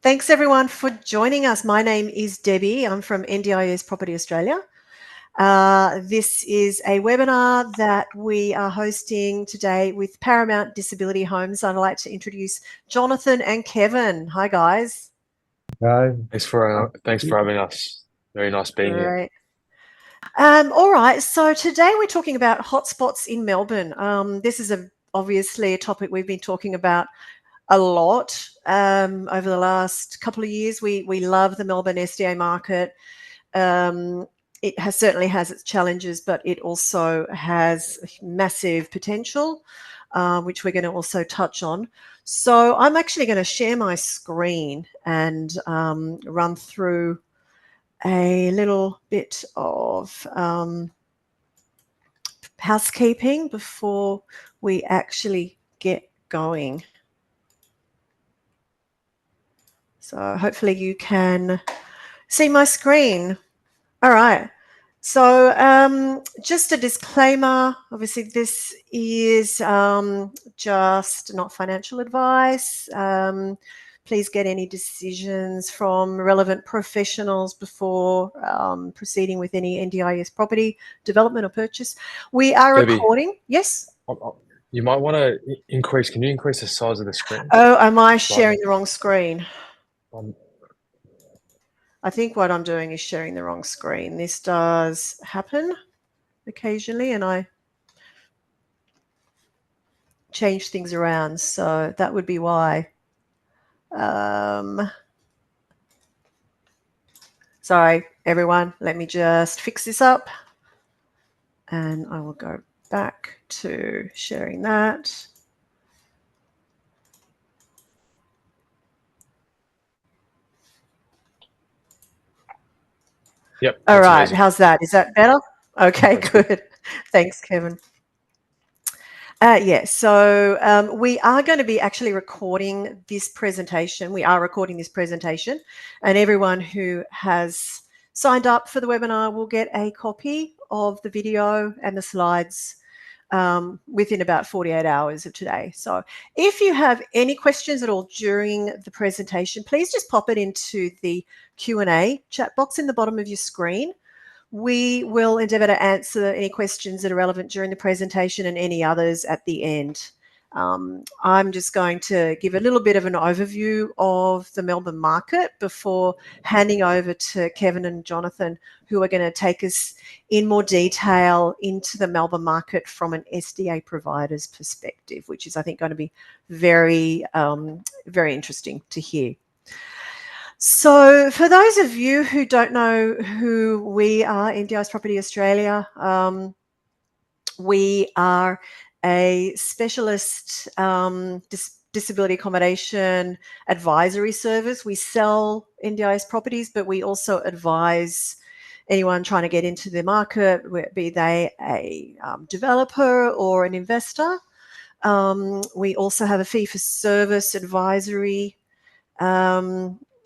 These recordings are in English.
Thanks everyone for joining us. My name is Debbie. I'm from NDIS Property Australia. This is a webinar that we are hosting today with Paramount Disability Homes. I'd like to introduce Jonathan and Kevin. Hi guys. Hi. Thanks for having us. Very nice being here. Great. All right, so today we're talking about hotspots in Melbourne. This is obviously a topic we've been talking about a lot over the last couple of years. We love the Melbourne SDA market. It certainly has its challenges, but it also has massive potential, which we're going to also touch on. So I'm actually going to share my screen and run through a little bit of housekeeping before we actually get going. So hopefully you can see my screen. All right. So just a disclaimer, obviously this is just not financial advice. Please get any decisions from relevant professionals before proceeding with any NDIS property development or purchase. We are Debbie, recording. Yes? You might want to increase. Can you increase the size of the screen? Oh, am I sharing the wrong screen? Um, I think what I'm doing is sharing the wrong screen. This does happen occasionally, and I change things around, so that would be why. Sorry, everyone. Let me just fix this up, and I will go back to sharing that. Yep. All right. Amazing. How's that? Is that better? Okay, good. Thanks, Kevin. So we are going to be actually recording this presentation. We are recording this presentation, and everyone who has signed up for the webinar will get a copy of the video and the slides within about 48 hours of today. So if you have any questions at all during the presentation, please just pop it into the Q&A chat box in the bottom of your screen. We will endeavour to answer any questions that are relevant during the presentation and any others at the end. I'm just going to give a little bit of an overview of the Melbourne market before handing over to Kevin and Jonathan, who are going to take us in more detail into the Melbourne market from an SDA provider's perspective, which is, I think, going to be very, very interesting to hear. So for those of you who don't know who we are, NDIS Property Australia, we are a specialist disability accommodation advisory service. We sell NDIS properties, but we also advise anyone trying to get into the market, be they a developer or an investor. We also have a fee-for-service advisory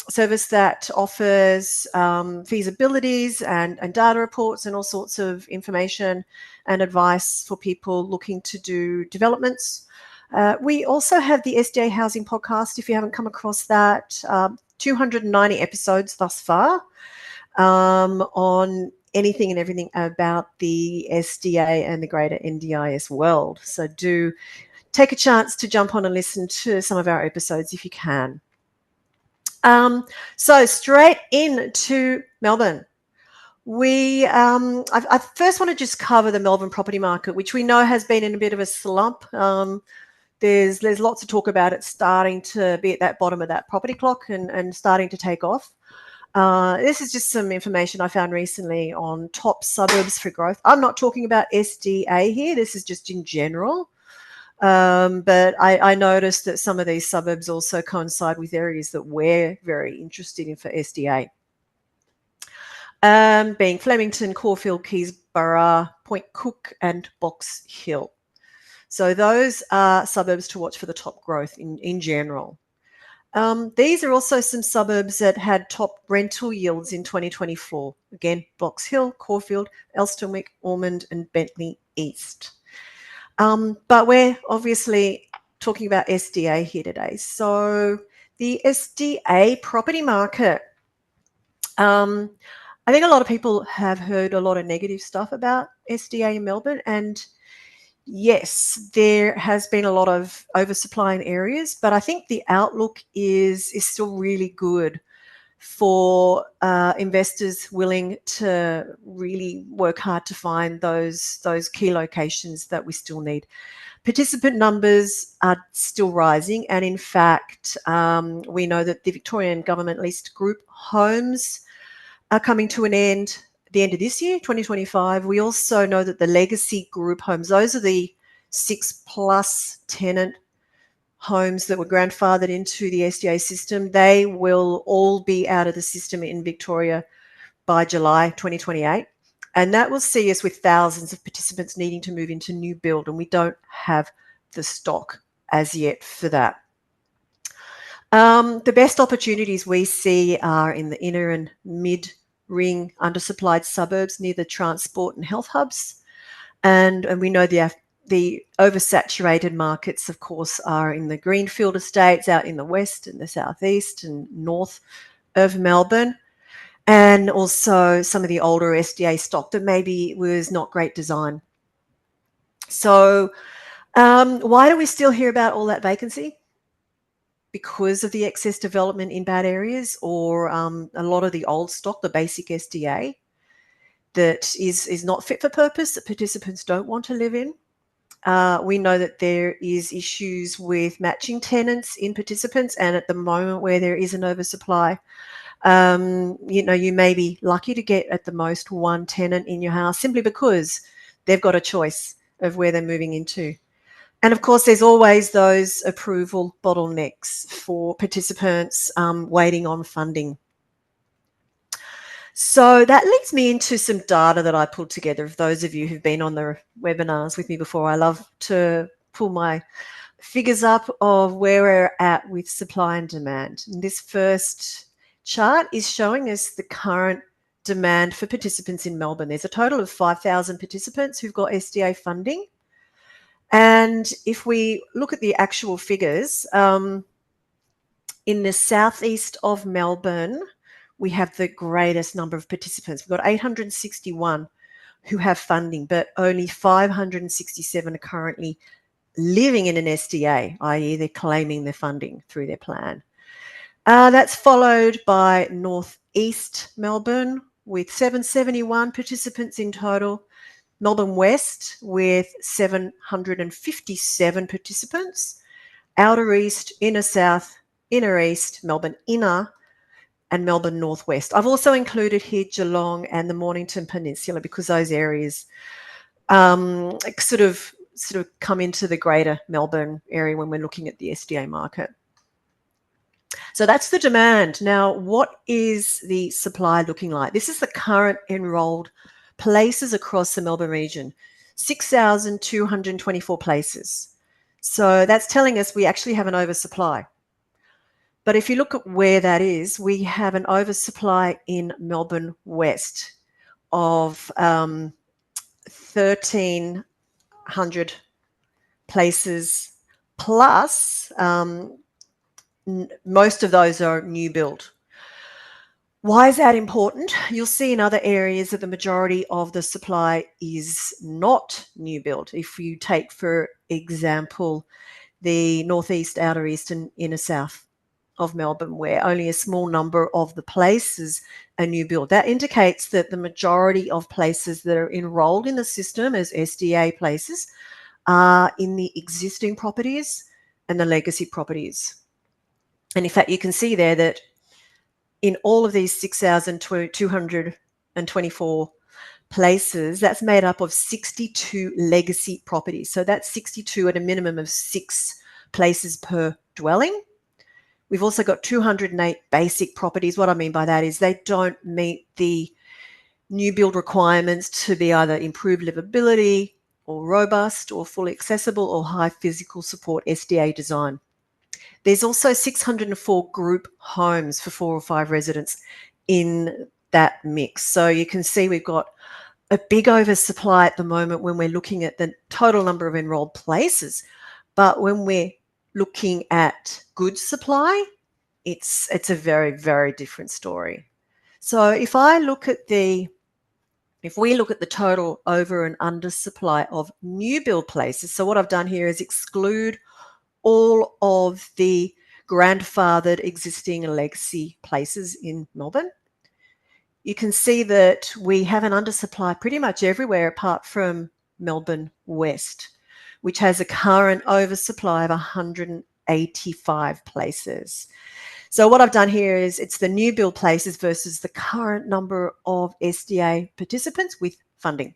service that offers feasibilities and data reports and all sorts of information and advice for people looking to do developments. We also have the SDA Housing Podcast, if you haven't come across that, 290 episodes thus far on anything and everything about the SDA and the greater NDIS world. So do take a chance to jump on and listen to some of our episodes if you can. So straight into Melbourne. I first want to just cover the Melbourne property market, which we know has been in a bit of a slump. There's lots of talk about it starting to be at that bottom of that property clock and starting to take off. This is just some information I found recently on top suburbs for growth. I'm not talking about SDA here. This is just in general. But I noticed that some of these suburbs also coincide with areas that we're very interested in for SDA. Being Flemington, Caulfield, Keysborough, Point Cook and Box Hill. So those are suburbs to watch for the top growth in general. These are also some suburbs that had top rental yields in 2024. Again, Box Hill, Caulfield, Elsternwick, Ormond and Bentley East. But we're obviously talking about SDA here today. So The SDA property market. I think a lot of people have heard a lot of negative stuff about SDA in Melbourne, and yes, there has been a lot of oversupply in areas, but I think the outlook is still really good for investors willing to really work hard to find those key locations that we still need. Participant numbers are still rising, and in fact, we know that the Victorian government leased group homes are coming to an end at the end of this year, 2025. We also know that the legacy group homes, those are the 6+ tenant homes that were grandfathered into the SDA system, they will all be out of the system in Victoria by July 2028. And that will see us with thousands of participants needing to move into new build, and we don't have the stock as yet for that. The best opportunities we see are in the inner and mid-ring undersupplied suburbs near the transport and health hubs. And we know the oversaturated markets, of course, are in the greenfield estates out in the west and the southeast and north of Melbourne. And also some of the older SDA stock that maybe was not great design. So why do we still hear about all that vacancy? Because of the excess development in bad areas, or a lot of the old stock, the basic SDA, that is not fit for purpose, that participants don't want to live in. We know that there is issues with matching tenants in participants, and at the moment where there is an oversupply, you may be lucky to get at the most one tenant in your house simply because they've got a choice of where they're moving into. And of course, there's always those approval bottlenecks for participants waiting on funding. So that leads me into some data that I pulled together. For those of you who've been on the webinars with me before, I love to pull my figures up of where we're at with supply and demand. And this first chart is showing us the current demand for participants in Melbourne. There's a total of 5,000 participants who've got SDA funding. And if we look at the actual figures, in the southeast of Melbourne, we have the greatest number of participants. We've got 861 who have funding, but only 567 are currently living in an SDA, i.e. they're claiming their funding through their plan. That's followed by northeast Melbourne with 771 participants in total. Melbourne West with 757 participants. Outer East, Inner South, Inner East, Melbourne Inner, and Melbourne Northwest. I've also included here Geelong and the Mornington Peninsula because those areas sort of come into the greater Melbourne area when we're looking at the SDA market. So that's the demand. Now, what is the supply looking like? This is the current enrolled places across the Melbourne region, 6,224 places. So that's telling us we actually have an oversupply. But if you look at where that is, we have an oversupply in Melbourne West of 1,300 places plus. Most of those are new build. Why is that important? You'll see in other areas that the majority of the supply is not new build. If you take, for example, the northeast, outer east and inner south of Melbourne, where only a small number of the places are new build. That indicates that the majority of places that are enrolled in the system as SDA places are in the existing properties and the legacy properties. And in fact, you can see there that in all of these 6,224 places, that's made up of 62 legacy properties. So that's 62 at a minimum of 6 places per dwelling. We've also got 208 basic properties. What I mean by that is they don't meet the new build requirements to be either improved livability or robust or fully accessible or high physical support SDA design. There's also 604 group homes for 4 or 5 residents in that mix. So you can see we've got a big oversupply at the moment when we're looking at the total number of enrolled places. But when we're looking at good supply, it's a very, very different story. So if we look at the total over and under supply of new build places, so what I've done here is exclude all of the grandfathered existing legacy places in Melbourne. You can see that we have an undersupply pretty much everywhere apart from Melbourne West, which has a current oversupply of 185 places. So what I've done here is it's the new build places versus the current number of SDA participants with funding.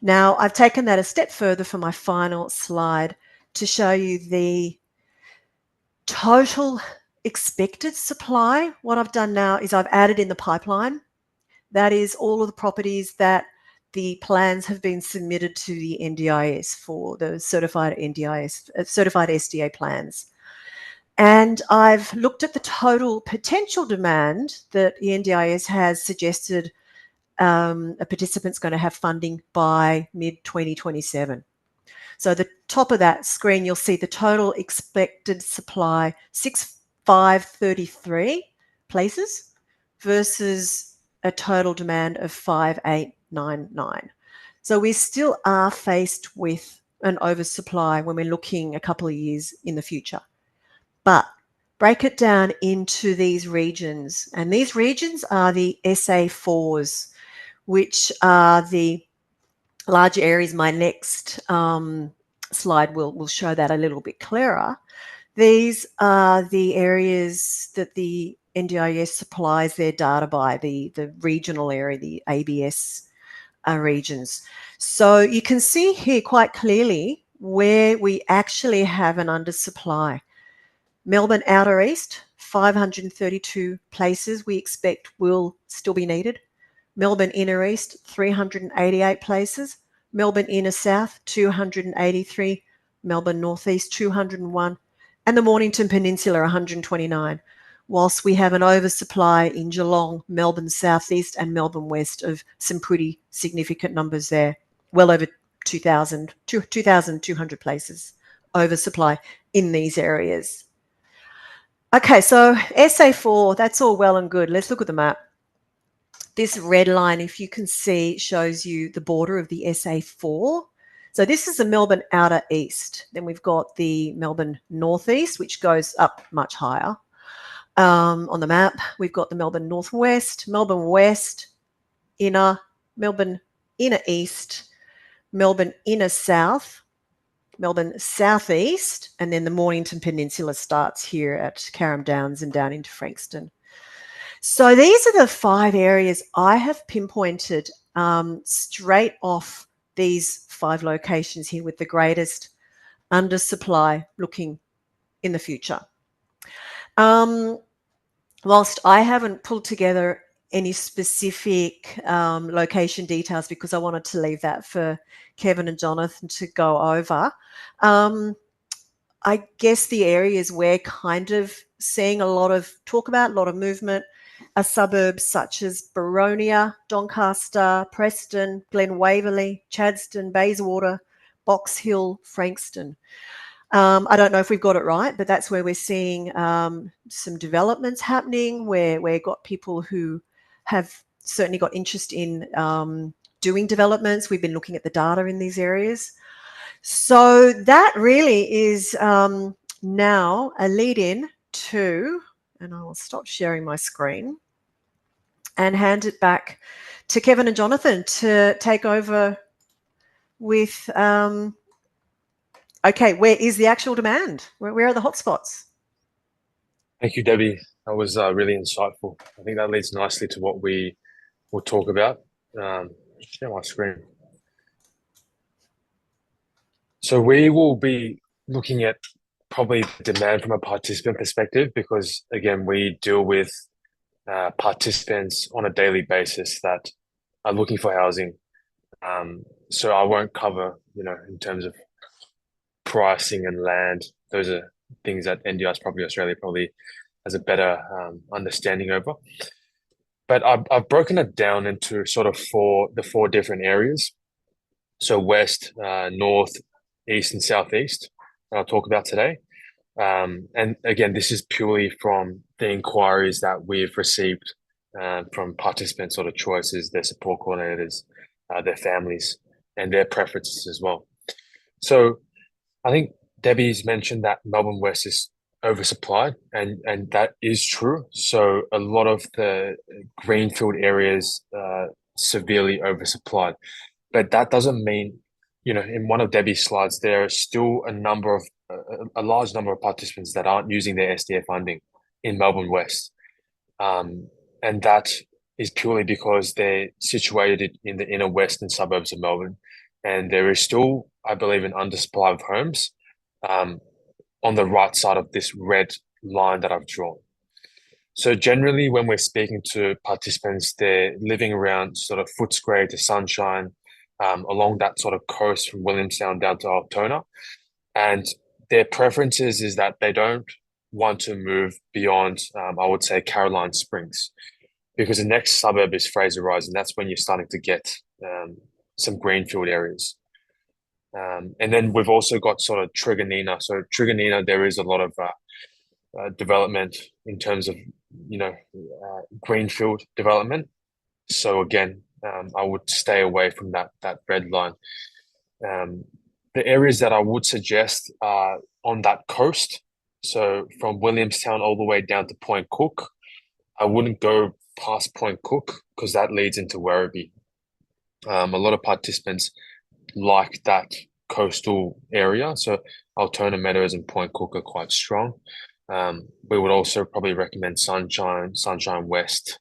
Now, I've taken that a step further for my final slide to show you the total expected supply. What I've done now is I've added in the pipeline. That is all of the properties that the plans have been submitted to the NDIS for, the certified NDIS, certified SDA plans. And I've looked at the total potential demand that the NDIS has suggested a participant's going to have funding by mid-2027. So the top of that screen, you'll see the total expected supply, 6,533 places versus a total demand of 5,899. So we still are faced with an oversupply when we're looking a couple of years in the future. But break it down into these regions, and these regions are the SA4s, which are the large areas. My next slide will show that a little bit clearer. These are the areas that the NDIS supplies their data by, the regional area, the ABS regions. So you can see here quite clearly where we actually have an undersupply. Melbourne Outer East, 532 places we expect will still be needed. Melbourne Inner East, 388 places. Melbourne Inner South, 283. Melbourne North East, 201. And the Mornington Peninsula, 129. Whilst we have an oversupply in Geelong, Melbourne South East and Melbourne West of some pretty significant numbers there. Well over 2,200 places oversupply in these areas. Okay, so SA4, that's all well and good. Let's look at the map. This red line, if you can see, shows you the border of the SA4. So this is the Melbourne Outer East. Then we've got the Melbourne Northeast, which goes up much higher. On the map, we've got the Melbourne Northwest, Melbourne West, Inner, Melbourne Inner East, Melbourne Inner South, Melbourne Southeast, and then the Mornington Peninsula starts here at Carrum Downs and down into Frankston. So these are the 5 areas I have pinpointed straight off these 5 locations here with the greatest undersupply looking in the future. Whilst I haven't pulled together any specific location details because I wanted to leave that for Kevin and Jonathan to go over, I guess the areas we're kind of seeing a lot of talk about, a lot of movement, are suburbs such as Boronia, Doncaster, Preston, Glen Waverley, Chadstone, Bayswater, Box Hill, Frankston. I don't know if we've got it right, but that's where we're seeing some developments happening, where we've got people who have certainly got interest in doing developments. We've been looking at the data in these areas. So that really is now a lead-in to, and I will stop sharing my screen and hand it back to Kevin and Jonathan to take over with, okay, where is the actual demand? Where are the hotspots? Thank you, Debbie. That was really insightful. I think that leads nicely to what we will talk about. Share my screen. So we will be looking at probably the demand from a participant perspective because, again, we deal with participants on a daily basis that are looking for housing. So I won't cover, in terms of pricing and land. Those are things that NDIS Property Australia probably has a better understanding over. But I've broken it down into sort of the four different areas. So west, north, east, and southeast that I'll talk about today. And again, this is purely from the inquiries that we've received from participants or the choices, their support coordinators, their families, and their preferences as well. So I think Debbie's mentioned that Melbourne West is oversupplied, and that is true. So a lot of the greenfield areas severely oversupplied, but that doesn't mean, in one of Debbie's slides, there are still a large number of participants that aren't using their SDA funding in Melbourne West, and that is purely because they're situated in the inner western suburbs of Melbourne, and there is still, I believe, an undersupply of homes um, on the right side of this red line that I've drawn. So generally, when we're speaking to participants, they're living around sort of Footscray to Sunshine, along that sort of coast from Williamstown down to Altona, and their preferences is that they don't want to move beyond, I would say, Caroline Springs, because the next suburb is Fraser Rise, and that's when you're starting to get some greenfield areas. And then we've also got sort of Truganina. So Truganina, there is a lot of development in terms of greenfield development. So again, I would stay away from that red line. The areas that I would suggest are on that coast. So from Williamstown all the way down to Point Cook. I wouldn't go past Point Cook because that leads into Werribee. A lot of participants like that coastal area. So Altona Meadows and Point Cook are quite strong. We would also probably recommend Sunshine West,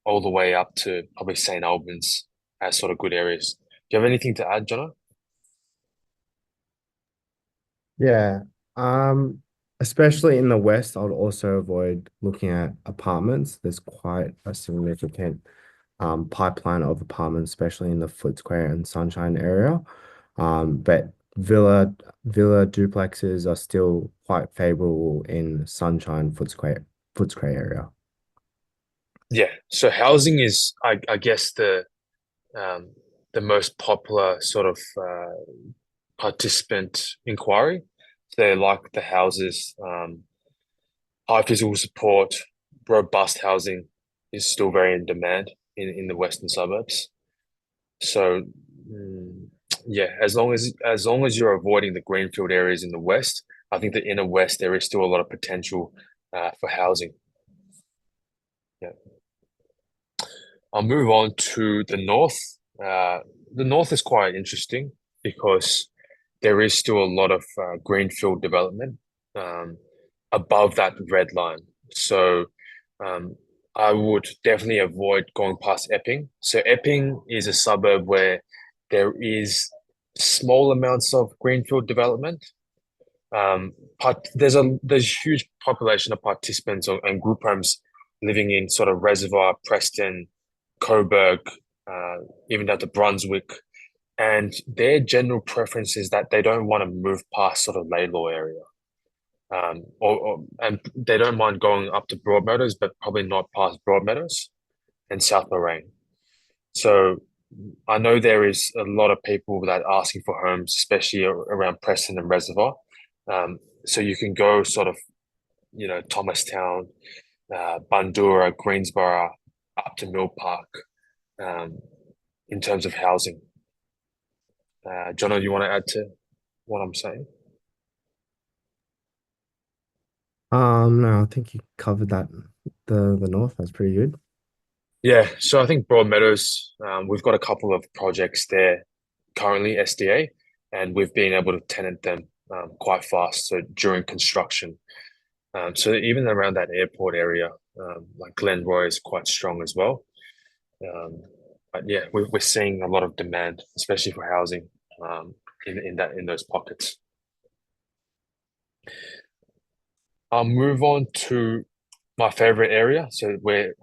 all the way up to probably St. Albans as sort of good areas. Do you have anything to add, Jono? Yeah. Especially in the West, I would also avoid looking at apartments. There's quite a significant pipeline of apartments, especially in the Footscray and Sunshine area. But villa duplexes are still quite favorable in Sunshine Footscray area. Yeah. So housing is, I guess, the most popular sort of participant inquiry. They like the houses, high physical support, robust housing is still very in demand in the western suburbs. So yeah, as long as you're avoiding the greenfield areas in the west, I think the inner west there is still a lot of potential for housing. Yeah. I'll move on to the north. The north is quite interesting because there is still a lot of greenfield development above that red line. So I would definitely avoid going past Epping. So Epping is a suburb where there is small amounts of greenfield development. There's huge population of participants and group homes living in sort of Reservoir, Preston, Coburg, even down to Brunswick, and their general preference is that they don't want to move past sort of Laidlaw area, and they don't mind going up to Broadmeadows, but probably not past Broadmeadows and South Moraine. So I know there is a lot of people that are asking for homes, especially around Preston and Reservoir. So you can go sort of, Thomastown, Bundoora, Greensboro, up to Mill Park, in terms of housing. Jono, do you want to add to what I'm saying? No, I think you covered that. The North, that's pretty good. Yeah, so I think Broadmeadows, we've got a couple of projects there currently, SDA, and we've been able to tenant them quite fast. So during construction, so even around that airport area, like Glenroy is quite strong as well. But yeah, we're seeing a lot of demand, especially for housing, in those pockets. I'll move on to my favorite area. So we're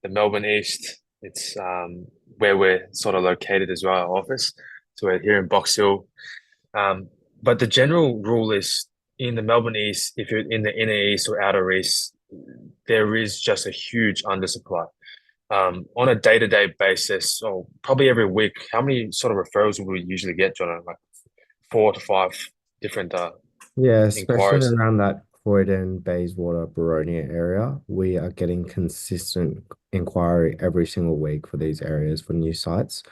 the Melbourne East. It's where we're sort of located as well, our office. So we're here in Box Hill. But the general rule is in the Melbourne East, if you're in the inner east or outer east, there is just a huge undersupply. On a day-to-day basis, or probably every week, how many sort of referrals will we usually get, John? Like 4 to 5 different Yeah, especially inquiries? around that Croydon, Bayswater, Boronia area, we are getting consistent inquiry every single week for these areas for new sites.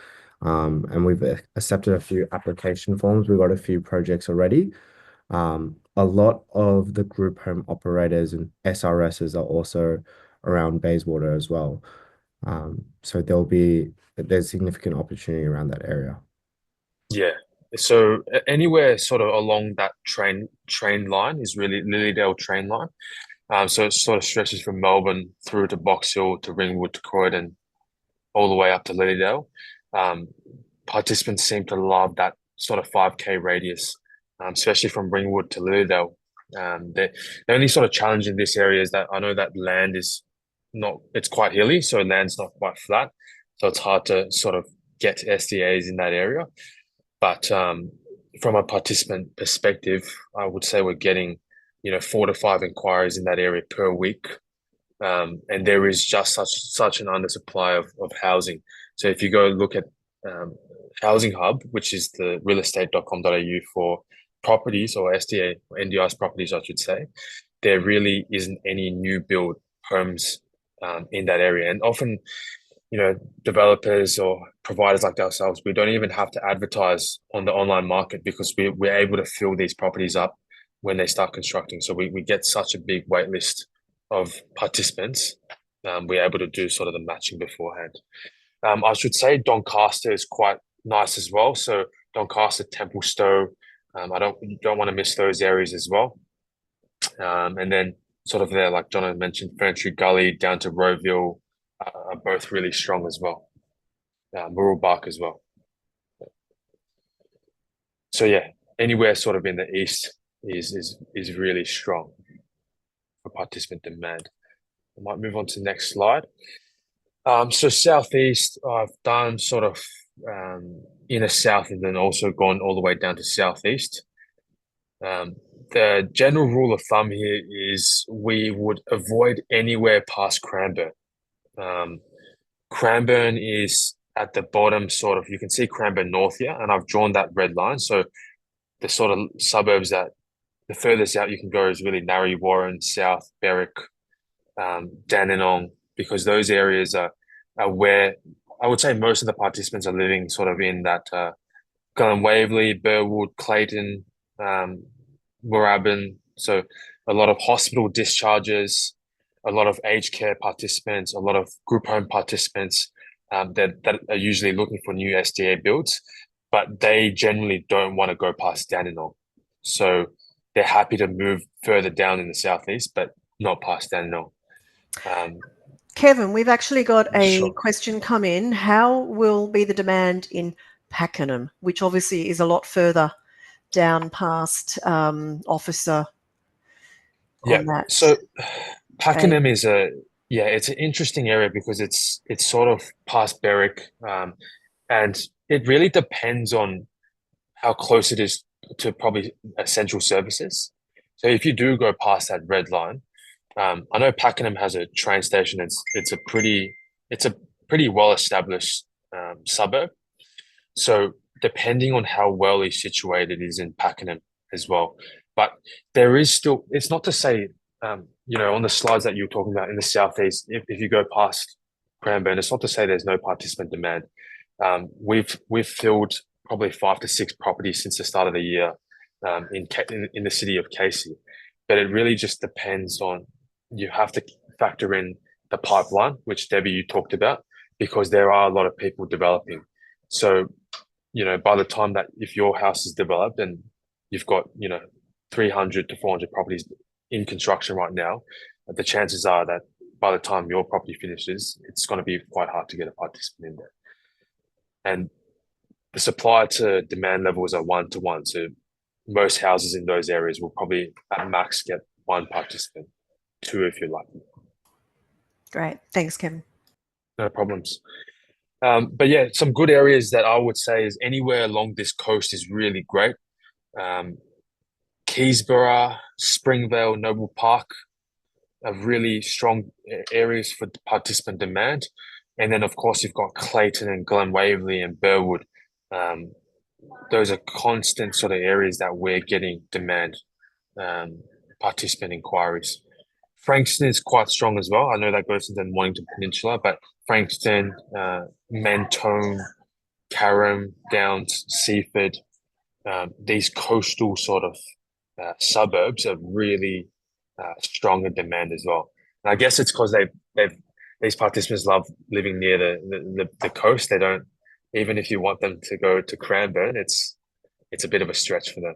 And we've accepted a few application forms. We've got a few projects already. A lot of the group home operators and SRSs are also around Bayswater as well. So there's significant opportunity around that area. Yeah. So anywhere sort of along that train line is really Lilydale train line. So it sort of stretches from Melbourne through to Box Hill to Ringwood to Croydon, all the way up to Lilydale. Um, Participants seem to love that sort of 5K radius, especially from Ringwood to Lilydale. The only sort of challenge in this area is that I know that land is it's quite hilly, so land's not quite flat. So it's hard to sort of get SDAs in that area. But from a participant perspective, I would say we're getting, 4 to 5 inquiries in that area per week. And there is just such an undersupply of housing. So if you go look at Housing Hub, which is the realestate.com.au for properties, or SDA or NDIS properties, I should say, there really isn't any new build homes in that area. And often, developers or providers like ourselves, we don't even have to advertise on the online market because we're able to fill these properties up when they start constructing. So we get such a big wait list of participants. We're able to do sort of the matching beforehand. I should say Doncaster is quite nice as well. So Doncaster, Templestowe, I don't want to miss those areas as well. And then sort of there, like John had mentioned, Ferntree Gully down to Rowville are both really strong as well. Murrelbach as well. So yeah, anywhere sort of in the east is really strong for participant demand. I might move on to the next slide. So southeast, I've done sort of inner south and then also gone all the way down to southeast. The general rule of thumb here is we would avoid anywhere past Cranbourne. Cranbourne is at the bottom, sort of, you can see Cranbourne North here, and I've drawn that red line. So the sort of suburbs that the furthest out you can go is really Narre Warren, South, Berwick, Dandenong, because those areas are where I would say most of the participants are living sort of in that Glen Waverley, Burwood, Clayton, Moorabbin. So a lot of hospital discharges, a lot of aged care participants, a lot of group home participants that are usually looking for new SDA builds, but they generally don't want to go past Dandenong. So they're happy to move further down in the southeast, but not past Dandenong. Kevin, we've actually got a Sure. question come in. How will be the demand in Pakenham, which obviously is a lot further down past Officer Yeah. on that? So Pakenham is it's an interesting area because it's sort of past Berwick, and it really depends on how close it is to probably essential services. So if you do go past that red line, I know Pakenham has a train station. It's a pretty well established suburb. So depending on how well it's situated is in Pakenham as well. But there is still, it's not to say, on the slides that you were talking about in the southeast, if you go past Cranbourne, it's not to say there's no participant demand. We've filled probably 5 to 6 properties since the start of the year in the city of Casey. But it really just depends on, you have to factor in the pipeline, which Debbie, you talked about, because there are a lot of people developing. So, by the time that if your house is developed and you've got, 300 to 400 properties in construction right now, the chances are that by the time your property finishes, it's going to be quite hard to get a participant in there. And the supply to demand levels are 1-to-1. So most houses in those areas will probably at max get 1 participant, 2 if you're lucky. Great. Thanks, Kevin. No problems. But yeah, some good areas that I would say is anywhere along this coast is really great. Keysborough, Springvale, Noble Park are really strong areas for participant demand. And then, of course, you've got Clayton and Glen Waverley and Burwood. Those are constant sort of areas that we're getting demand participant inquiries. Frankston is quite strong as well. I know that goes into Mornington Peninsula, but Frankston, Mentone, Carrum, Downs, Seaford, these coastal sort of suburbs are really strong in demand as well. And I guess it's because these participants love living near the coast. They don't, even if you want them to go to Cranbourne, it's a bit of a stretch for them.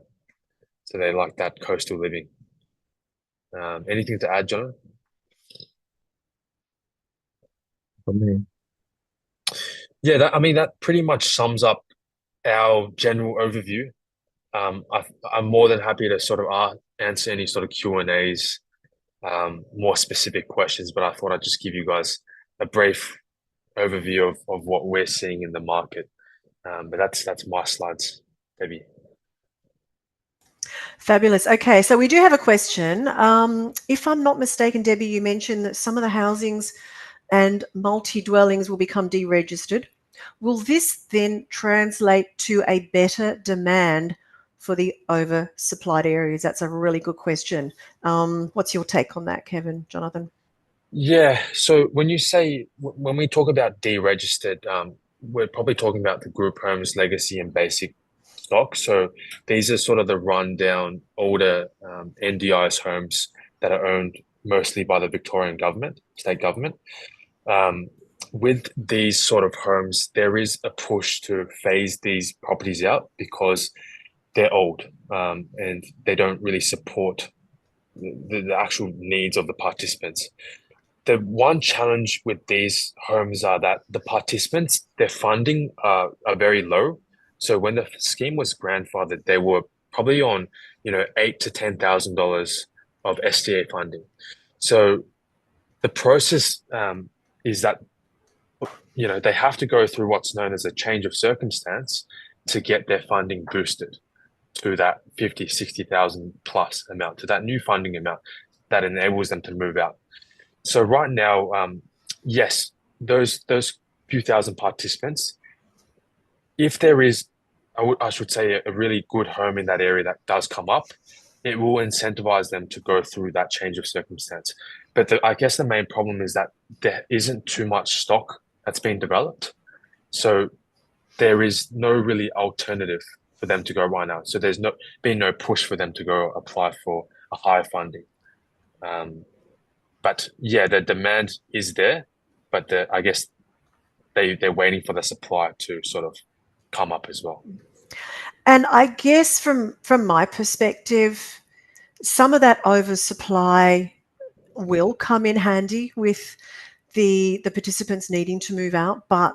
So they like that coastal living. Anything to add, John? For me. Yeah, that pretty much sums up our general overview. I'm more than happy to sort of answer any sort of Q&As, more specific questions, but I thought I'd just give you guys a brief overview of what we're seeing in the market. But that's my slides, Debbie. Fabulous. Okay, so we do have a question. If I'm not mistaken, Debbie, you mentioned that some of the housings and multi-dwellings will become deregistered. Will this then translate to a better demand for the oversupplied areas? That's a really good question. What's your take on that, Kevin, Jonathan? Yeah, so when we talk about deregistered, we're probably talking about the group homes, legacy, and basic stock. So these are sort of the rundown, older NDIS homes that are owned mostly by the Victorian government, state government. With these sort of homes, there is a push to phase these properties out because they're old and they don't really support the actual needs of the participants. The one challenge with these homes are that the participants, their funding are very low. So when the scheme was grandfathered, they were probably on, $8,000 to $10,000 of SDA funding. So the process is that, they have to go through what's known as a change of circumstance to get their funding boosted to that 50, 60,000 plus amount, to that new funding amount that enables them to move out. So right now, yes, those few thousand participants, if there is, I should say, a really good home in that area that does come up, it will incentivize them to go through that change of circumstance. But I guess the main problem is that there isn't too much stock that's been developed. So there is no really alternative for them to go right now. So there's been no push for them to go apply for a higher funding. But yeah, the demand is there, but I guess they're waiting for the supply to sort of come up as well. And I guess from my perspective, some of that oversupply will come in handy with the participants needing to move out, but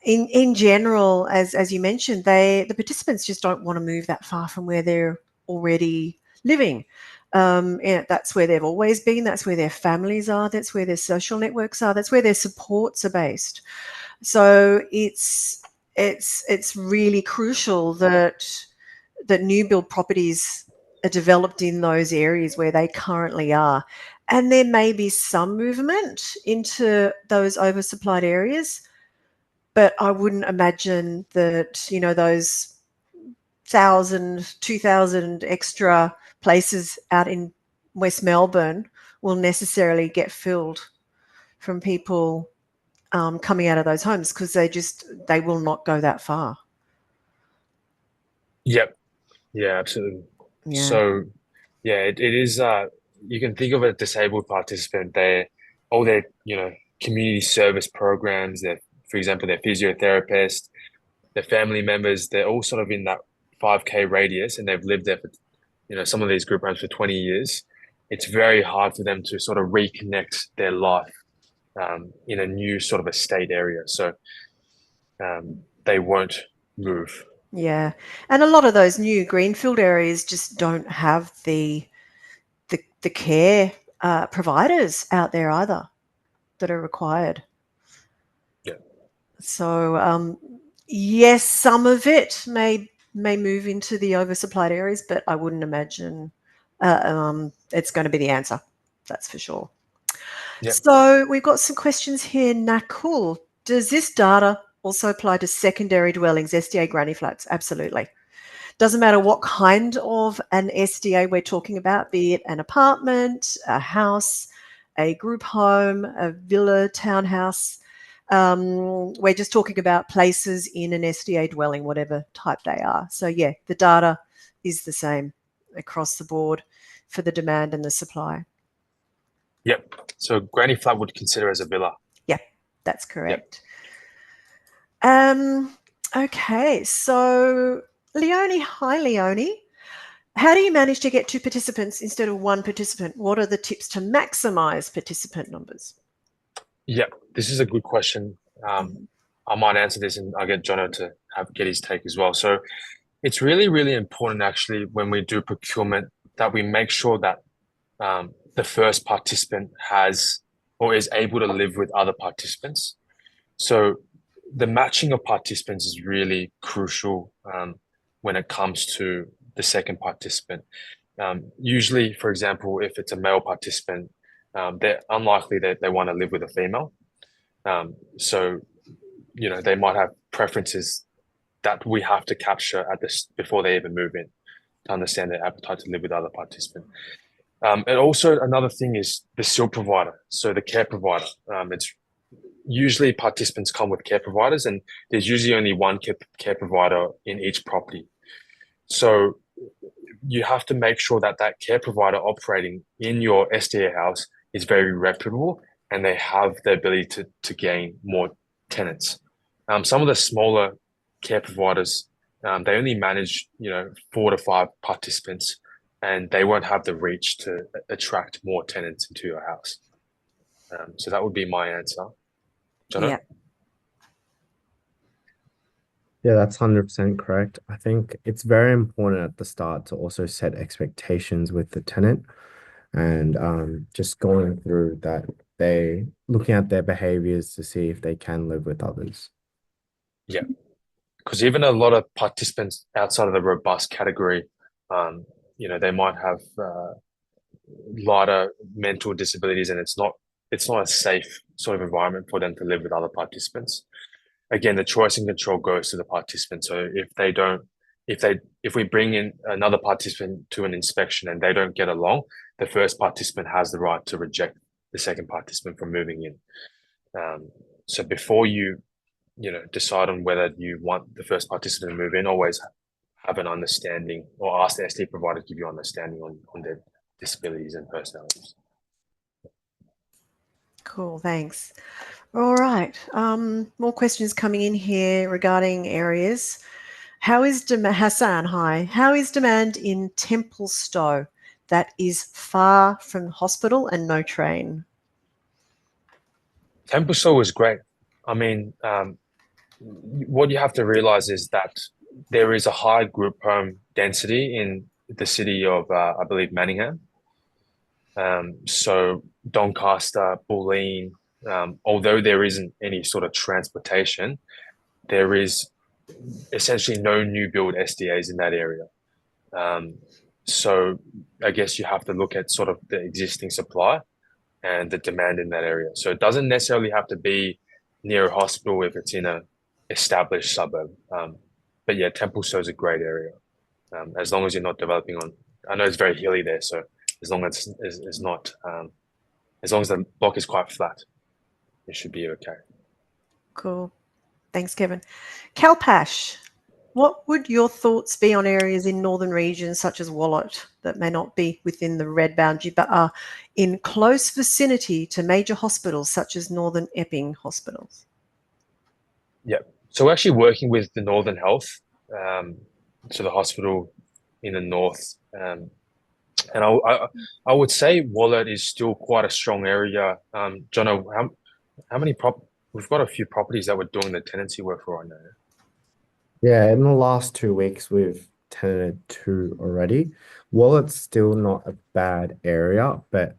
in general, as you mentioned, the participants just don't want to move that far from where they're already living. That's where they've always been. That's where their families are. That's where their social networks are. That's where their supports are based. So it's really crucial that new build properties are developed in those areas where they currently are. And there may be some movement into those oversupplied areas, but I wouldn't imagine that, those 1,000, 2,000 extra places out in West Melbourne will necessarily get filled from people coming out of those homes, because they will not go that far. Yep. Yeah, absolutely. Yeah. So yeah, it is, you can think of a disabled participant, all their, community service programs, for example, their physiotherapist, their family members, they're all sort of in that 5K radius, and they've lived there for, some of these group homes for 20 years. It's very hard for them to sort of reconnect their life in a new sort of estate area. So they won't move. Yeah. And a lot of those new greenfield areas just don't have the care providers out there either that are required. Yeah. So yes, some of it may move into the oversupplied areas, but I wouldn't imagine it's going to be the answer. That's for sure. Yep. So we've got some questions here. Nakul, does this data also apply to secondary dwellings, SDA granny flats? Absolutely. Doesn't matter what kind of an SDA we're talking about, be it an apartment, a house, a group home, a villa, townhouse. We're just talking about places in an SDA dwelling, whatever type they are. So yeah, the data is the same across the board for the demand and the supply. Yep. So granny flat would consider as a villa. Yeah, that's correct. Okay, so Leonie, hi Leonie. How do you manage to get 2 participants instead of 1 participant? What are the tips to maximize participant numbers? Yeah, this is a good question. I might answer this and I'll get Jono to get his take as well. So it's really, really important actually when we do procurement that we make sure that the first participant has or is able to live with other participants. So the matching of participants is really crucial when it comes to the second participant. Usually, for example, if it's a male participant, they're unlikely that they want to live with a female. So, you know, they might have preferences that we have to capture at this before they even move in to understand their appetite to live with other participants. And also another thing is the SIL provider, so the care provider. It's usually participants come with care providers, and there's usually only one care provider in each property. So you have to make sure that that care provider operating in your SDA house is very reputable and they have the ability to gain more tenants. Some of the smaller care providers, they only manage, 4 to 5 participants, and they won't have the reach to attract more tenants into your house. So that would be my answer. Jono? Yeah. Yeah, that's 100% correct. I think it's very important at the start to also set expectations with the tenant and just going through that, looking at their behaviors to see if they can live with others. Yeah, because even a lot of participants outside of the robust category, they might have lighter mental disabilities, and it's not a safe sort of environment for them to live with other participants. Again, the choice and control goes to the participant. So if we bring in another participant to an inspection and they don't get along, the first participant has the right to reject the second participant from moving in. So before you decide on whether you want the first participant to move in, always have an understanding or ask the SD provider to give you understanding on their disabilities and personalities. Cool, thanks. All right, more questions coming in here regarding areas. Hassan, hi. How is demand in Templestowe that is far from hospital and no train? Templestowe is great. I mean, what you have to realize is that there is a high group home density in the city of, I believe, Manningham. So Doncaster, Bulleen, although there isn't any sort of transportation, there is essentially no new build SDAs in that area. So I guess you have to look at sort of the existing supply and the demand in that area. So it doesn't necessarily have to be near a hospital if it's in a established suburb. But yeah, Templestowe is a great area. As long as you're not developing on, I know it's very hilly there, so as long as it's not, as long as the block is quite flat, it should be okay. Cool. Thanks, Kevin. Kalpash, what would your thoughts be on areas in northern regions such as Wallet that may not be within the red boundary but are in close vicinity to major hospitals such as Northern Epping hospitals? Yeah. So we're actually working with the Northern Health, so the hospital in the north. And I would say Wallet is still quite a strong area. Jono, how many we've got a few properties that we're doing the tenancy work for right now. Yeah, in the last 2 weeks, we've tenanted 2 already. Wallet's still not a bad area, but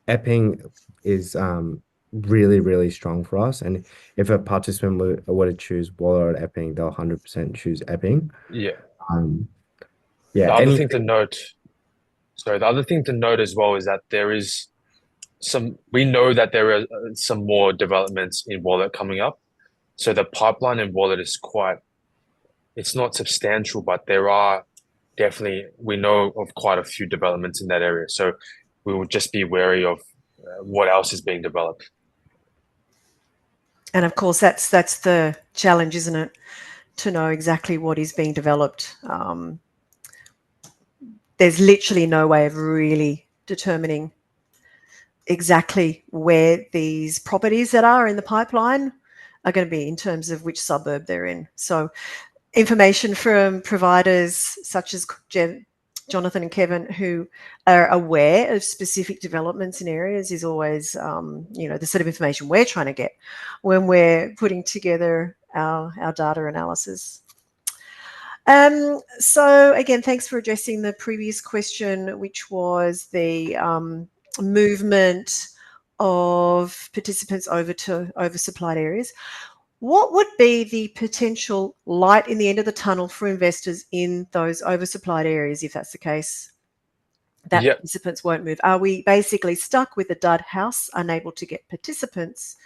Epping is really, really strong for us. And if a participant were to choose Wallet or Epping, they'll 100% choose Epping. Yeah. Yeah. The other thing to note as well is that we know that there are some more developments in Wallet coming up. So the pipeline in Wallet is quite It's not substantial, but there are definitely, we know of quite a few developments in that area. So we will just be wary of what else is being developed. And of course, that's the challenge, isn't it? To know exactly what is being developed. There's literally no way of really determining exactly where these properties that are in the pipeline are going to be in terms of which suburb they're in. So information from providers such as Jonathan and Kevin, who are aware of specific developments in areas, is always, the sort of information we're trying to get when we're putting together our data analysis. So again, thanks for addressing the previous question, which was the movement of participants over to oversupplied areas. What would be the potential light in the end of the tunnel for investors in those oversupplied areas if that's the case? That participants won't move. Are we basically stuck with a dud house, unable to get participants?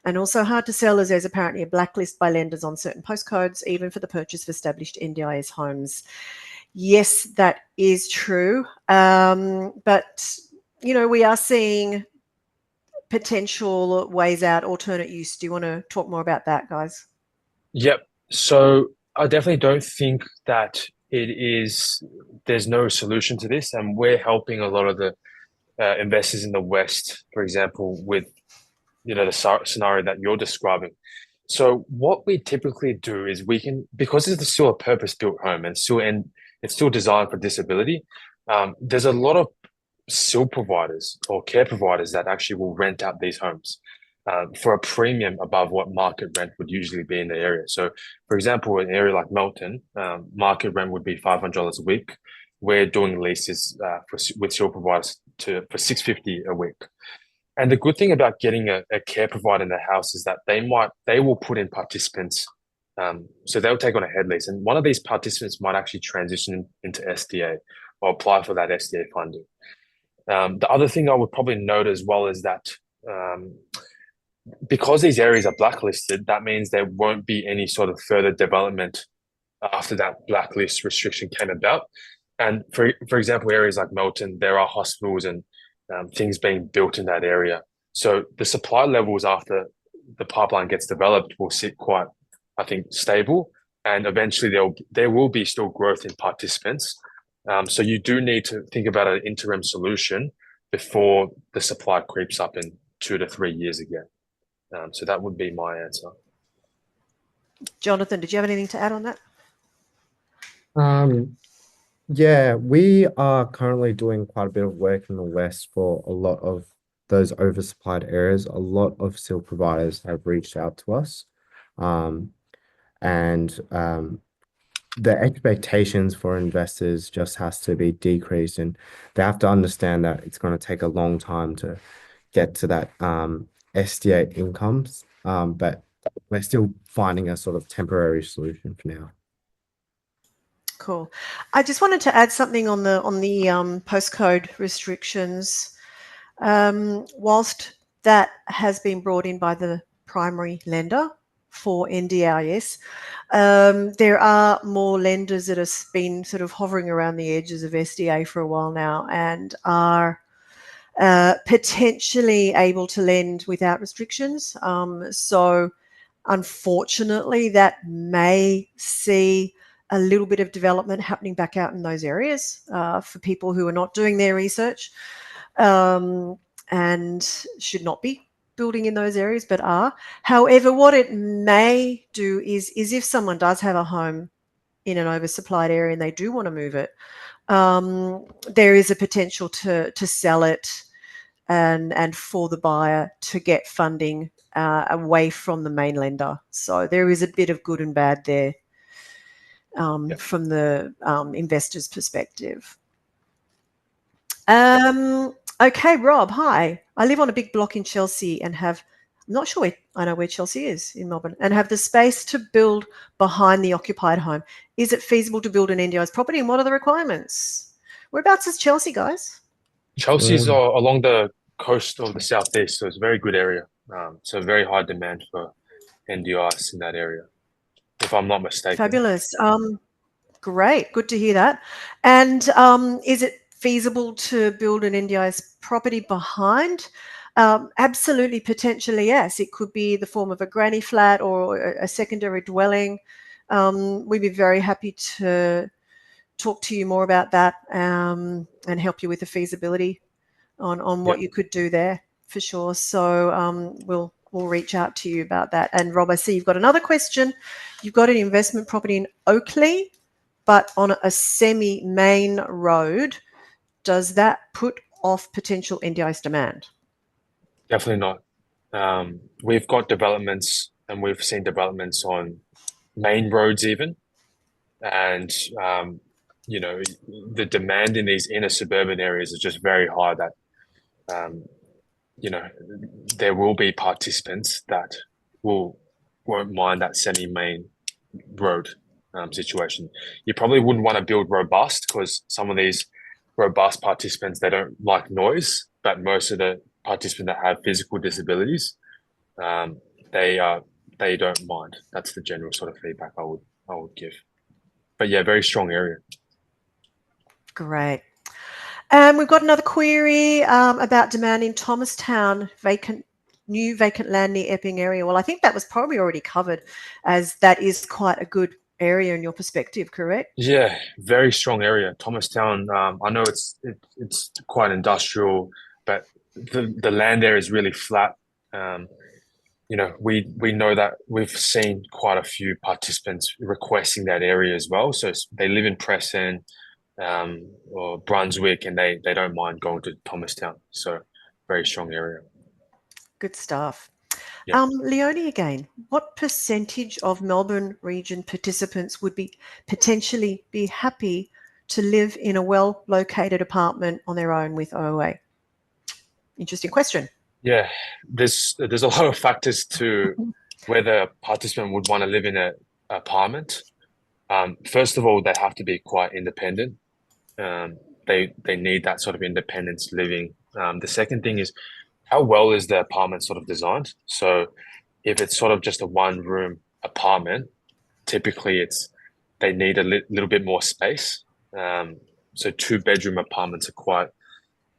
And also hard to sell as there's apparently a blacklist by lenders on certain postcodes, even for the purchase of established NDIS homes. Yes, that is true. But, we are seeing potential ways out, alternate use. Do you want to talk more about that, guys? Yep. So I definitely don't think that there's no solution to this. And we're helping a lot of the investors in the West, for example, with the scenario that you're describing. So what we typically do is because it's still a purpose-built home and it's still designed for disability, there's a lot of SIL providers or care providers that actually will rent out these homes for a premium above what market rent would usually be in the area. So, for example, in an area like Melbourne, market rent would be $500 a week. We're doing leases with SIL providers for $650 a week. And the good thing about getting a care provider in the house is that they will put in participants. So they'll take on a head lease. And one of these participants might actually transition into SDA or apply for that SDA funding. The other thing I would probably note as well is that because these areas are blacklisted, that means there won't be any sort of further development after that blacklist restriction came about. And for example, areas like Melbourne, there are hospitals and things being built in that area. So the supply levels after the pipeline gets developed will sit quite, I think, stable. And eventually there will be still growth in participants. So you do need to think about an interim solution before the supply creeps up in 2 to 3 years again. So that would be my answer. Jonathan, did you have anything to add on that? Yeah, we are currently doing quite a bit of work in the West for a lot of those oversupplied areas. A lot of SIL providers have reached out to us. The expectations for investors just has to be decreased, and they have to understand that it's going to take a long time to get to that SDA incomes. But we're still finding a sort of temporary solution for now. Cool. I just wanted to add something on the postcode restrictions. Whilst that has been brought in by the primary lender for NDIS, there are more lenders that have been sort of hovering around the edges of SDA for a while now and are potentially able to lend without restrictions. So unfortunately, that may see a little bit of development happening back out in those areas for people who are not doing their research and should not be building in those areas, but are. However, what it may do is if someone does have a home in an oversupplied area and they do want to move it, there is a potential to sell it and for the buyer to get funding away from the main lender. So there is a bit of good and bad there from the investor's perspective. Okay, Rob, hi. I live on a big block in Chelsea and I'm not sure I know where Chelsea is in Melbourne, and have the space to build behind the occupied home. Is it feasible to build an NDIS property, and what are the requirements? Whereabouts is Chelsea, guys? Chelsea's along the coast of the southeast, so it's a very good area. So very high demand for NDIS in that area. if I'm not mistaken. Fabulous. Great. Good to hear that. And is it feasible to build an NDIS property behind? Absolutely, potentially, yes. It could be the form of a granny flat or a secondary dwelling. We'd be very happy to talk to you more about that and help you with the feasibility on what you could do there for sure. So we'll reach out to you about that. And Rob, I see you've got another question. You've got an investment property in Oakley, but on a semi-main road. Does that put off potential NDIS demand? Definitely not. We've got developments, and we've seen developments on main roads even, and you know, the demand in these inner suburban areas is just very high that you know, there will be participants that won't mind that semi-main road situation. You probably wouldn't want to build robust, because some of these robust participants, they don't like noise, but most of the participants that have physical disabilities, they don't mind. That's the general sort of feedback I would give. But yeah, very strong area. Great. We've got another query about demand in Thomastown, new vacant land near Epping area. Well, I think that was probably already covered, as that is quite a good area in your perspective, correct? Yeah, very strong area. Thomastown, I know it's quite industrial, but the land there is really flat. You know, we know that we've seen quite a few participants requesting that area as well. So they live in Preston or Brunswick, and they don't mind going to Thomastown. So very strong area. Good stuff. Yeah. Leonie again, what percentage of Melbourne region participants would potentially be happy to live in a well-located apartment on their own with OOA? Interesting question. Yeah, there's a lot of factors to whether a participant would want to live in an apartment. First of all, they have to be quite independent. They need that sort of independence living. The second thing is, how well is the apartment sort of designed? So if it's sort of just a one-room apartment, typically they need a little bit more space. So two-bedroom apartments are quite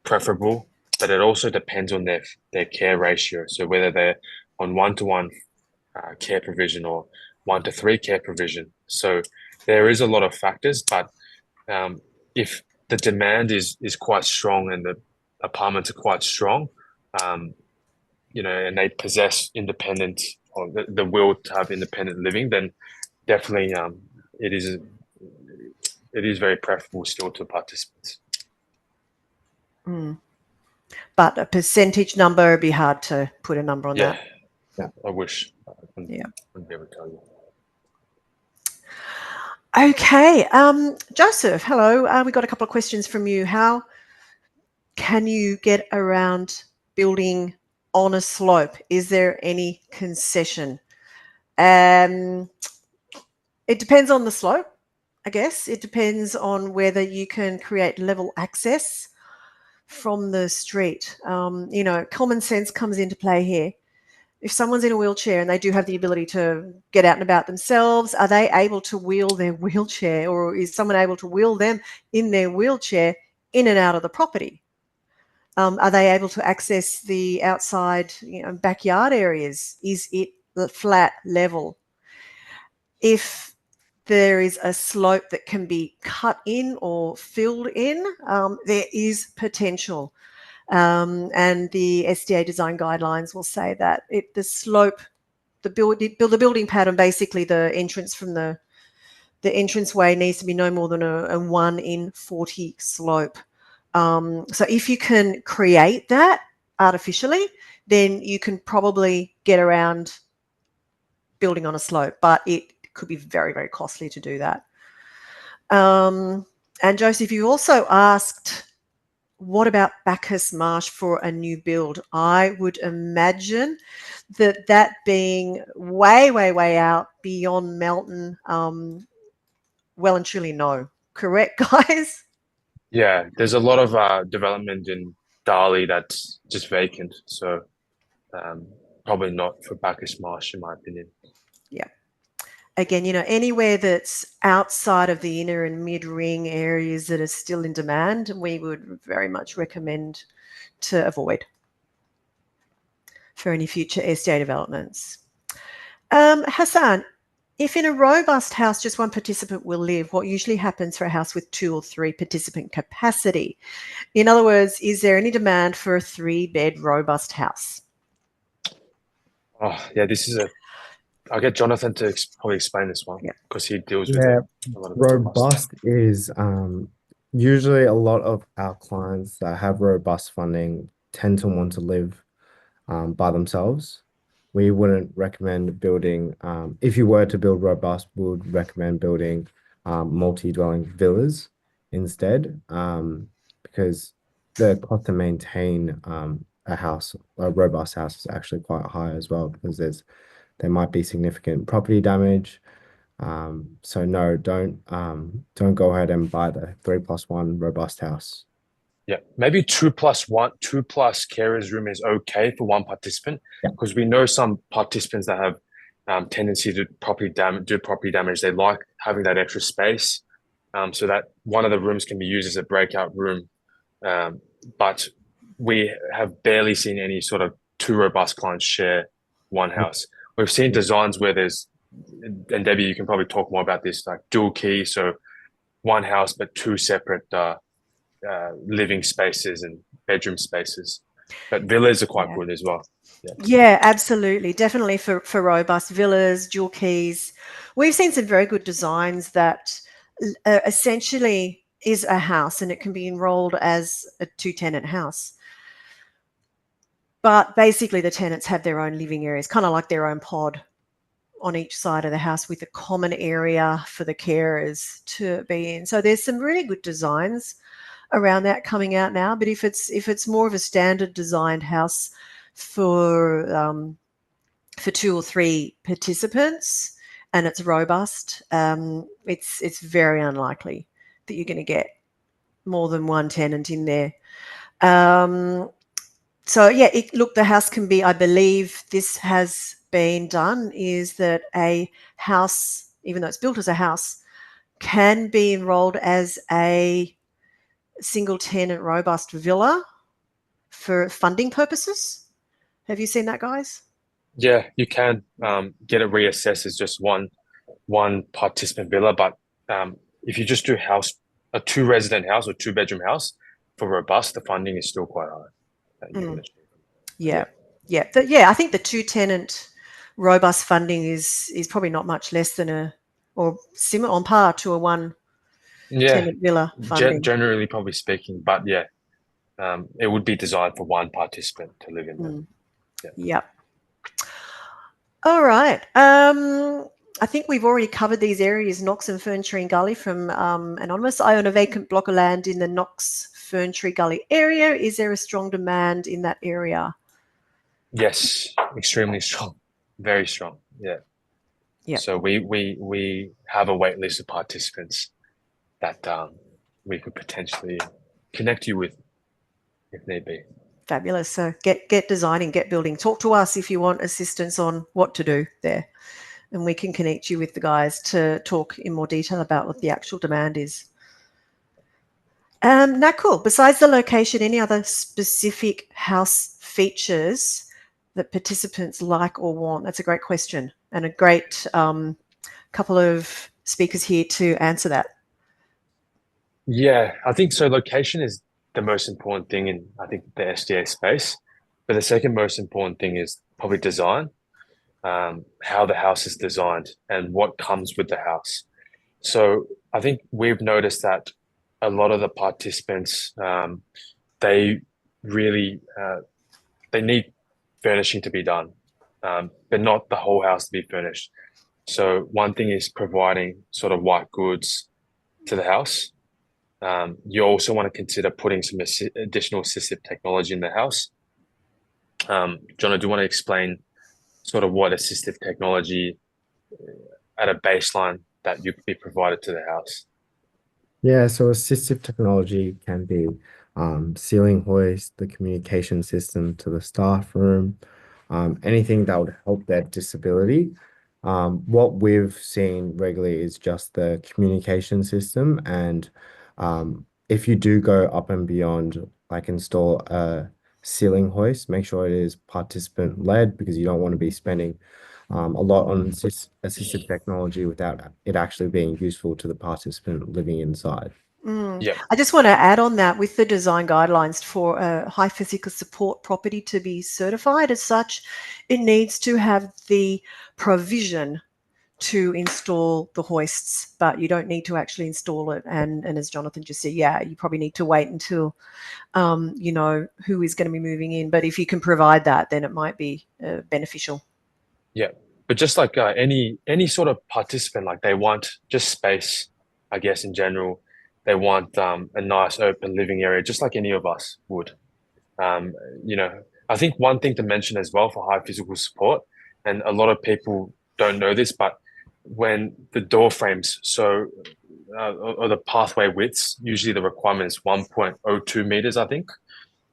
preferable, but it also depends on their care ratio. So whether they're on 1-to-1 care provision or 1-to-3 care provision. So there is a lot of factors, but if the demand is quite strong and the apartments are quite strong, you know, and they possess independent, or the will to have independent living, then definitely it is very preferable still to participants. But a percentage number would be hard to put a number on that. Yeah, I wish. I Yeah. wouldn't be able to tell you. Okay, Joseph, hello. We got a couple of questions from you. How can you get around building on a slope? Is there any concession? It depends on the slope, I guess. It depends on whether you can create level access from the street. You know, common sense comes into play here. If someone's in a wheelchair and they do have the ability to get out and about themselves, are they able to wheel their wheelchair, or is someone able to wheel them in their wheelchair in and out of the property? Are they able to access the outside, you know, backyard areas? Is it the flat level? If there is a slope that can be cut in or filled in, there is potential. And the SDA design guidelines will say that the slope, the building pattern, basically the entrance from the entranceway needs to be no more than a 1 in 40 slope. So if you can create that artificially, then you can probably get around building on a slope, but it could be very, very costly to do that. And Joseph, you also asked, what about Bacchus Marsh for a new build? I would imagine that being way, way, way out beyond Melton, well and truly no. Correct, guys? Yeah, there's a lot of development in Darley that's just vacant. So probably not for Bacchus Marsh, in my opinion. Yeah. again, anywhere that's outside of the inner and mid-ring areas that are still in demand, we would very much recommend to avoid for any future SDA developments. Hassan, if in a robust house just one participant will live, what usually happens for a house with 2 or 3 participant capacity? In other words, is there any demand for a 3-bed robust house? Oh, yeah, I'll get Jonathan to probably explain this one Yeah. because he deals with Yeah, it a lot of the robust is usually a lot of our clients that have robust funding tend to want to live by themselves. We wouldn't recommend building, if you were to build robust, we would recommend building multi-dwelling villas instead, because the cost to maintain a robust house is actually quite high as well, because there might be significant property damage. So no, don't go ahead and buy the 3+1 robust house. Yeah, maybe 2+1, 2+ carers room is okay for one participant, Yeah. because we know some participants that have tendency to do property damage. They like having that extra space, so that one of the rooms can be used as a breakout room. But we have barely seen any sort of 2 robust clients share one house. We've seen designs where there's, and Debbie, you can probably talk more about this, like dual key, so one house but 2 separate living spaces and bedroom spaces. But villas are quite good as well. Yeah, absolutely. Definitely for robust villas, dual keys. We've seen some very good designs that essentially is a house and it can be enrolled as a 2-tenant house. But basically the tenants have their own living areas, kind of like their own pod on each side of the house with a common area for the carers to be in. So there's some really good designs around that coming out now. But if it's more of a standard designed house for 2 or 3 participants and it's robust, it's very unlikely that you're going to get more than one tenant in there. So yeah, look, the house can be, I believe this has been done, is that a house, even though it's built as a house, can be enrolled as a single tenant robust villa for funding purposes. Have you seen that, guys? Yeah, you can get it reassessed as just one participant villa, but if you just do a 2-resident house or 2-bedroom house for robust, the funding is still quite high. Yeah. I think the 2-tenant robust funding is probably not much less than or similar, on par to a 1-tenant villa funding. Generally, probably speaking, but yeah, it would be designed for one participant to live in there. Yep. All right. I think we've already covered these areas, Knox and Fern Tree Gully from Anonymous. I own a vacant block of land in the Knox Fern Tree Gully area. Is there a strong demand in that area? Yes, extremely strong, very strong. Yeah. So we have a wait list of participants that we could potentially connect you with if need be. Fabulous. So get designing, get building. Talk to us if you want assistance on what to do there, and we can connect you with the guys to talk in more detail about what the actual demand is. Now, cool. Besides the location, any other specific house features that participants like or want? That's a great question, and a great couple of speakers here to answer that. Yeah, I think so. Location is the most important thing in, I think, the SDA space. But the second most important thing is probably design, how the house is designed and what comes with the house. So I think we've noticed that a lot of the participants, they really they need furnishing to be done, but not the whole house to be furnished. So one thing is providing sort of white goods to the house. You also want to consider putting some additional assistive technology in the house. John, do you want to explain sort of what assistive technology at a baseline that you could be provided to the house? Yeah, so assistive technology can be ceiling hoist, the communication system to the staff room, anything that would help their disability. What we've seen regularly is just the communication system, and if you do go up and beyond, like install a ceiling hoist, make sure it is participant led, because you don't want to be spending a lot on assistive technology without it actually being useful to the participant living inside. Yeah. I just want to add on that, with the design guidelines for a high physical support property to be certified as such, it needs to have the provision to install the hoists, but you don't need to actually install it. And as Jonathan just said, yeah, you probably need to wait until you know who is going to be moving in. But if you can provide that, then it might be beneficial. Yeah, but just like any sort of participant, like they want just space, I guess in general. They want a nice open living area, just like any of us would. Um, you know, I think one thing to mention as well for high physical support, and a lot of people don't know this, but when the door frames, so or the pathway widths, usually the requirement is 1.02 meters, I think,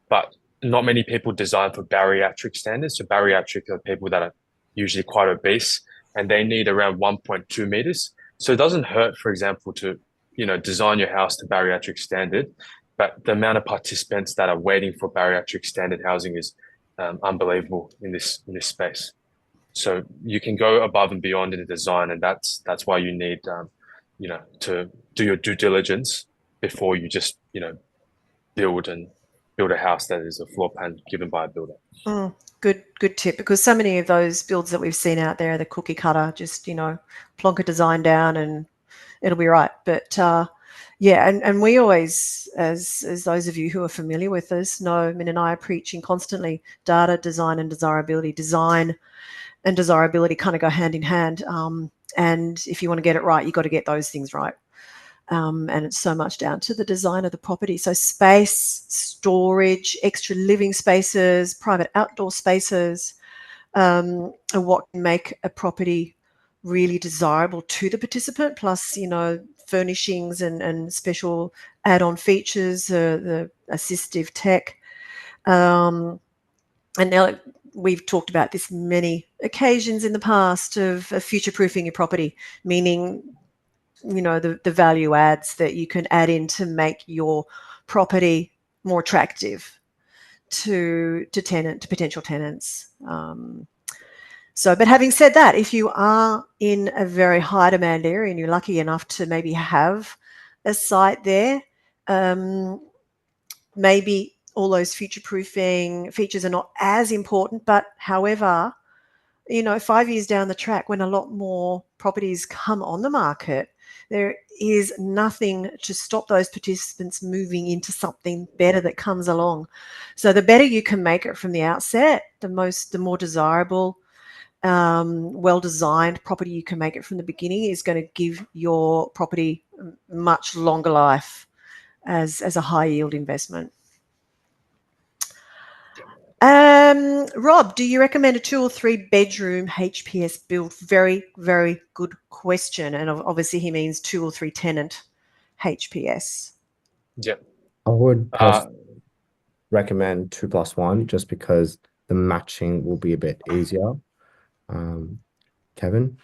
but not many people design for bariatric standards. So bariatric are people that are usually quite obese, and they need around 1.2 meters. So it doesn't hurt, for example, to design your house to bariatric standard, but the amount of participants that are waiting for bariatric standard housing is unbelievable in this space. So you can go above and beyond in the design, and that's why you need to do your due diligence before you just build a house that is a floor plan given by a builder. Good tip, because so many of those builds that we've seen out there, the cookie cutter, just plonk a design down and it'll be right. But yeah, and we always, as those of you who are familiar with us know, Minh and I are preaching constantly data, design, and desirability. Design and desirability kind of go hand in hand. And if you want to get it right, you've got to get those things right. And it's so much down to the design of the property. So space, storage, extra living spaces, private outdoor spaces, are what can make a property really desirable to the participant, plus, furnishings and special add-on features, the assistive tech. And now we've talked about this many occasions in the past of future-proofing your property, meaning the value adds that you can add in to make your property more attractive to potential tenants. But having said that, if you are in a very high demand area and you're lucky enough to maybe have a site there, maybe all those future-proofing features are not as important. But however, 5 years down the track, when a lot more properties come on the market, there is nothing to stop those participants moving into something better that comes along. So the better you can make it from the outset, the more desirable, well-designed property you can make it from the beginning is going to give your property much longer life as a high-yield investment. Rob, do you recommend a 2 or 3 bedroom HPS build? Very, very good question. And obviously he means 2 or 3 tenant HPS. Yeah. I would recommend 2+1, just because the matching will be a bit easier. Kevin?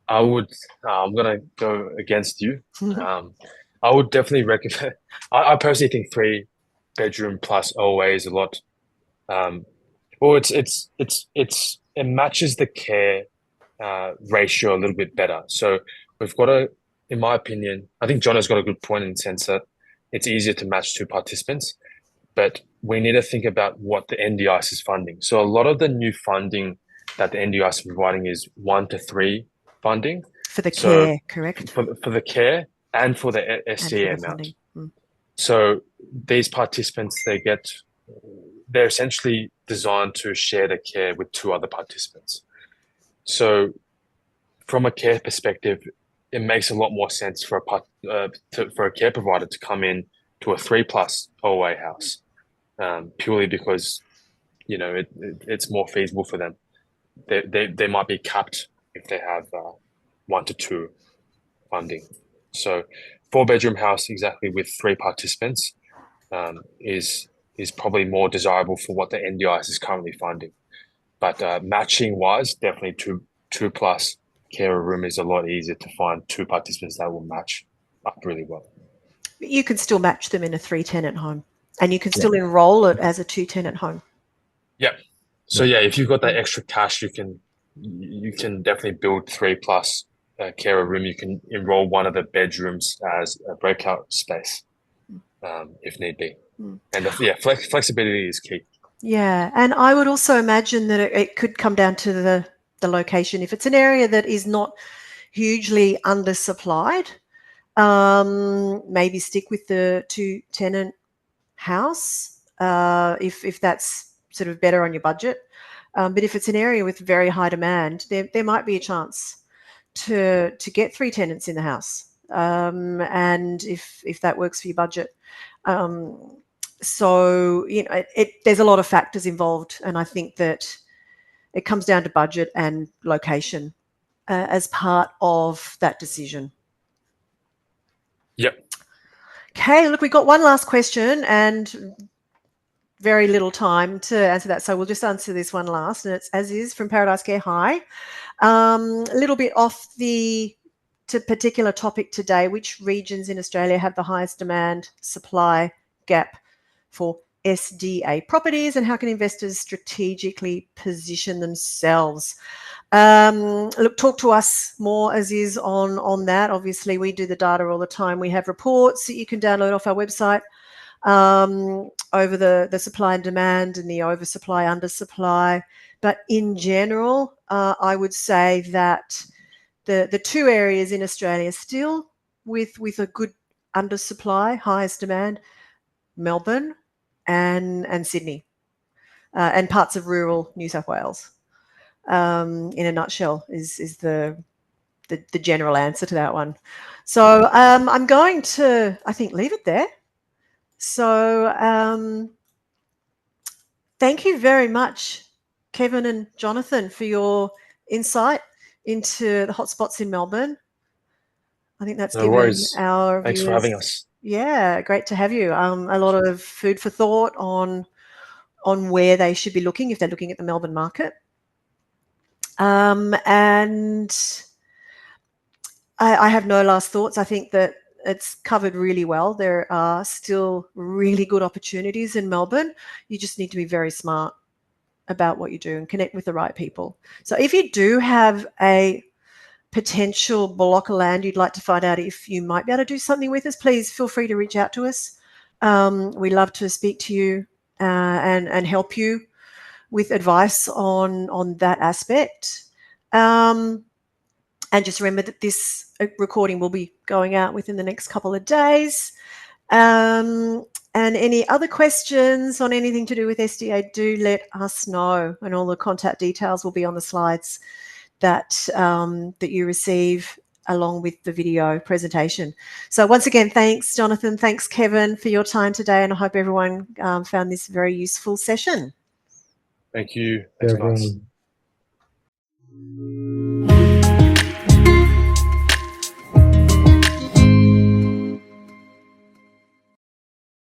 I'm gonna go against you. I would definitely recommend. I personally think 3 bedroom plus OA is a lot. Well, it matches the care ratio a little bit better. So we've got in my opinion, I think John has got a good point in the sense that it's easier to match 2 participants, but we need to think about what the NDIS is funding. So a lot of the new funding that the NDIS is providing is 1 to 3 funding. For the care, correct? For the care and for the SDA amount. So these participants, they're essentially designed to share the care with 2 other participants. So from a care perspective, it makes a lot more sense for a care provider to come in to a 3+ OA house, purely because it's more feasible for them. They might be capped if they have 1 to 2 funding. So 4-bedroom house exactly with 3 participants is probably more desirable for what the NDIS is currently funding. But matching wise, definitely 2+, carer room is a lot easier to find 2 participants that will match up really well. You can still match them in a 3-tenant home, and you can still enroll it as a 2-tenant home. Yeah. So yeah, if you've got that extra cash, you can definitely build 3+ carer room. You can enroll one of the bedrooms as a breakout space, if need be. And flexibility is key. Yeah, and I would also imagine that it could come down to the location. If it's an area that is not hugely undersupplied, maybe stick with the 2-tenant house if that's sort of better on your budget. But if it's an area with very high demand, there might be a chance to get 3 tenants in the house, and if that works for your budget. So there's a lot of factors involved, and I think that it comes down to budget and location as part of that decision. Yep. Okay, look, we've got one last question and very little time to answer that, so we'll just answer this one last, and it's as is from Paradise Care. Hi. A little bit off the particular topic today. Which regions in Australia have the highest demand supply gap for SDA properties, and how can investors strategically position themselves? Look, talk to us more as is on that. Obviously, we do the data all the time. We have reports that you can download off our website over the supply and demand and the oversupply, undersupply. But in general, I would say that the 2 areas in Australia still with a good undersupply, highest demand, Melbourne and Sydney, and parts of rural New South Wales. In a nutshell, is the general answer to that one. So I'm going to, I think, leave it there. So thank you very much, Kevin and Jonathan, for your insight into the hotspots in Melbourne. I think that's given our viewers. Thanks for having us. Yeah, great to have you. A lot of food for thought on where they should be looking if they're looking at the Melbourne market. And I have no last thoughts. I think that it's covered really well. There are still really good opportunities in Melbourne. You just need to be very smart about what you do and connect with the right people. So if you do have a potential block of land you'd like to find out if you might be able to do something with us, please feel free to reach out to us. We love to speak to you and help you with advice on that aspect. And just remember that this recording will be going out within the next couple of days. And any other questions on anything to do with SDA, do let us know, and all the contact details will be on the slides that you receive along with the video presentation. So once again, thanks, Jonathan. Thanks, Kevin, for your time today, and I hope everyone found this a very useful session. Thank you. Thanks, guys.